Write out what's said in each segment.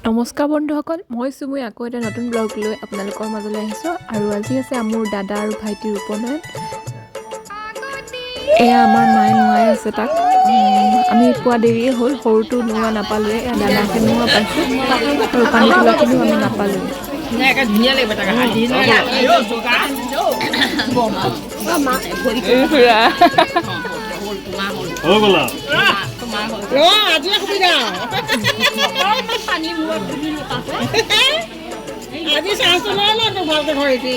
নমস্কাৰ বন্ধুসকল, মই চুমুই আকৌ এটা নতুন ব্লগ লৈ আপোনালোকৰ মাজলৈ আহিছোঁ। আৰু আজি আছে মোৰ দাদা আৰু ভাইটিৰ উপনয়ন। এয়া আমাৰ মায়ে নোৱাই আছে তাক। আমি পোৱা দেৰিয়ে হ'ল, সৰুটো নোৱা নাপালোৱে। দাদাকে নোৱা পাইছোঁ আৰু পানী তোলাখিনিও আমি নাপালোৱে। আজি চাহটো লৈ ল তো ভালকে ধৰিবি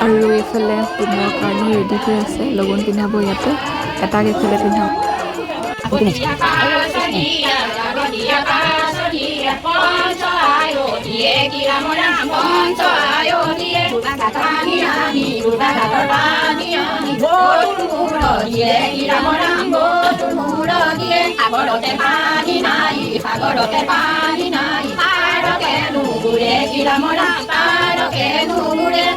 আৰু এইফালে সোণৰ কাৰণে ৰেডি হৈ আছে, লগন পিন্ধাব ইয়াতে, এটাক এইফালে পিন্ধাব।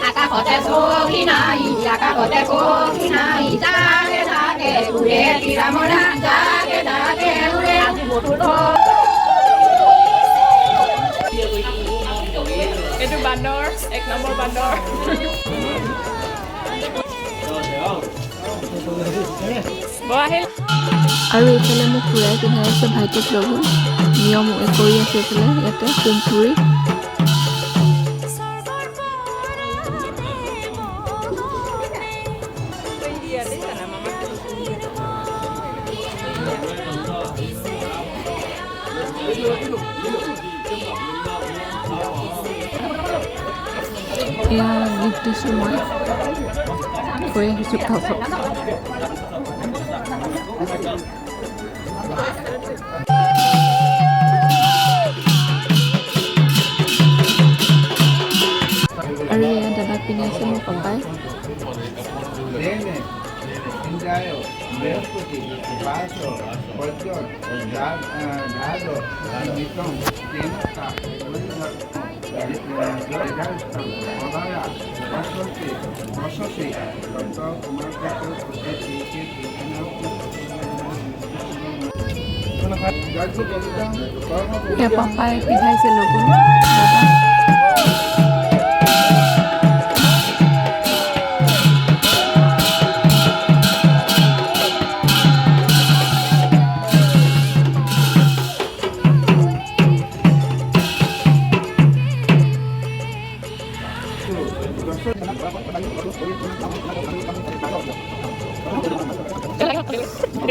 আকাশতে চকী নাই, আকাশতে কফি নাই, জাগে জাগে উৰে কিৰামৰা, জাগে জাগে উৰে আজি বটুল। এইটো বান্দৰ, এক নম্বৰ বান্দৰ। আৰু এইফালে মোক খুৰাই পিন্ধাই আছে ভাইটিক লগত, নিয়ম কৰি আছে এইফালে ইয়াতে কুমপুৰি। এয়া গীত দিছোঁ মই, থৈ আহিছোঁ ঘৰত। আৰু এয়া দাদাক পিন্ধাইছে মোৰ পাপাই। পাপাই পিন্ধাইছে লগন দাদা।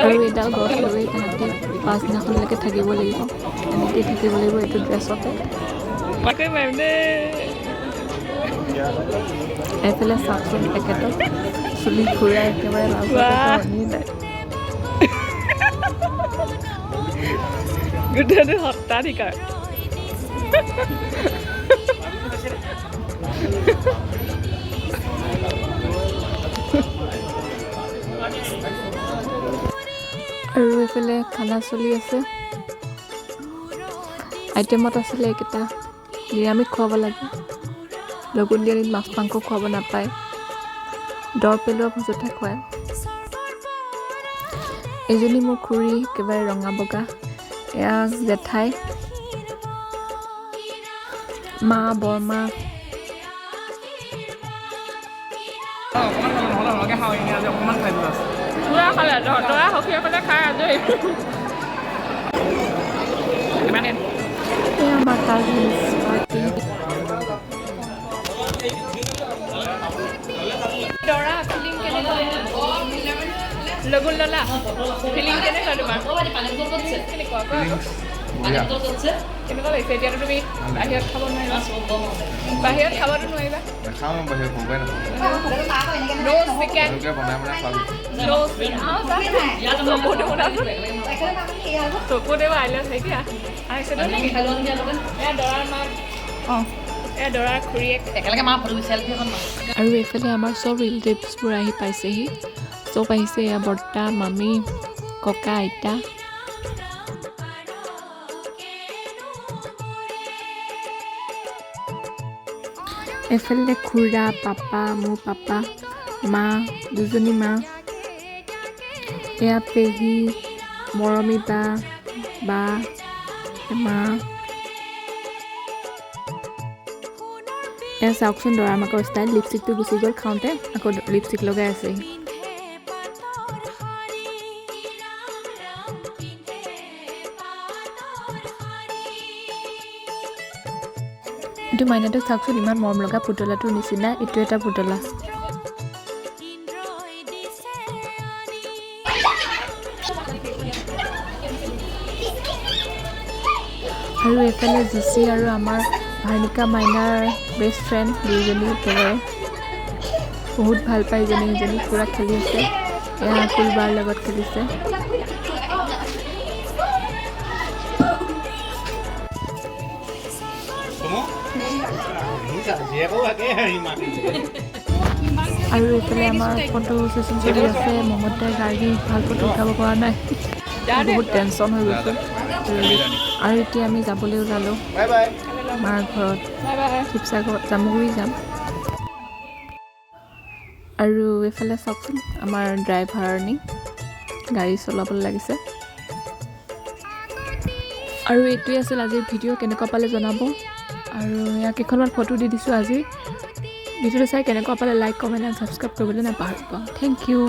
আৰু এইডাল গছ লৈ তাহাঁতি পাছদিনাখনলৈকে থাকিব লাগিব, এনেকৈ থাকিব লাগিব এইটো ড্ৰেছতে। এইফালে চাওকচোন পেকেটত চুলি ঘূৰাই একেবাৰে গোটেইটো সত্তাধিকাৰ। আৰু এইফালে খানা চলি আছে, আইটেমত আছিলে এইকেইটা। নিৰামিষ খুৱাব লাগে, লগুণ দিয়াত মাছ মাংস খুৱাব নাপায়, দৰ পেলোৱা ভোজতহে খুৱায়। এজনী মোৰ খুৰী একেবাৰে ৰঙা বগা, এয়া জেঠাই, মা বৰমা। আমাৰ কাজিনছ পাৰ্টি। দৰা ফিলিং কেনেকুৱা? লগন ললা ফিলিং কেনেকুৱা তোমাৰ? কেনেকুৱা কেনেকুৱা লাগিছে? এতিয়াতো তুমি বাহিৰত খাব নোৱাৰিবা, বাহিৰত খাবতো নোৱাৰিবা। চকুতে আইলে এতিয়া দৰাৰ মাক, এয়া দৰাৰ খুৰীয়েক একেলগে মা ফটো চেলফি এখন। আৰু এইফালে আমাৰ চব ৰিলেটিভছবোৰ আহি পাইছেহি, চব আহিছে। এয়া বৰ্তা, মামী, ককা, আইতা। এফালে খুৰা পাপা মোৰ পাপা মা দুজনী মা এয়া পেহী মৰমী বা মা এয়া চাওকচোন দৰা মাকৰ ষ্টাইল লিপষ্টিকটো গুচি গ'ল খাওঁতে আকৌ লিপষ্টিক লগাই আছে এইটো মাইনাটোক চাওকচোন ইমান মৰম লগা পুতলাটোৰ নিচিনা এইটো এটা পুতলা আৰু এইফালে জিচি আৰু আমাৰ ভাৰ্ণিকা মাইনাৰ বেষ্ট ফ্ৰেণ্ড দুইজনী একেবাৰে বহুত ভাল পায় ইজনী পূৰা খেলি আছে এয়া ফুলবাৰ লগত খেলিছে আৰু এইফালে আমাৰ ফটো ছেশ্যন চলি আছে মমতাই গাড়ী ভাল ফটো উঠাব পৰা নাই বহুত টেনশ্যন হৈ গৈছে আৰু এতিয়া আমি যাবলৈ ওলালোঁ মাৰ ঘৰত শিৱসাগৰ জামুগুৰি যাম আৰু এইফালে চাওকচোন আমাৰ ড্ৰাইভাৰনী গাড়ী চলাবলৈ লাগিছে আৰু এইটোৱে আছিল আজিৰ ভিডিঅ' কেনেকুৱা পালে জনাব আৰু ইয়াক কেইখনমান ফটো দি দিছোঁ আজি ভিডিঅ'টো চাই কেনেকুৱা পালে লাইক কমেণ্ট আৰু ছাবস্ক্ৰাইব কৰিবলৈ নাপাহৰিব থেংক ইউ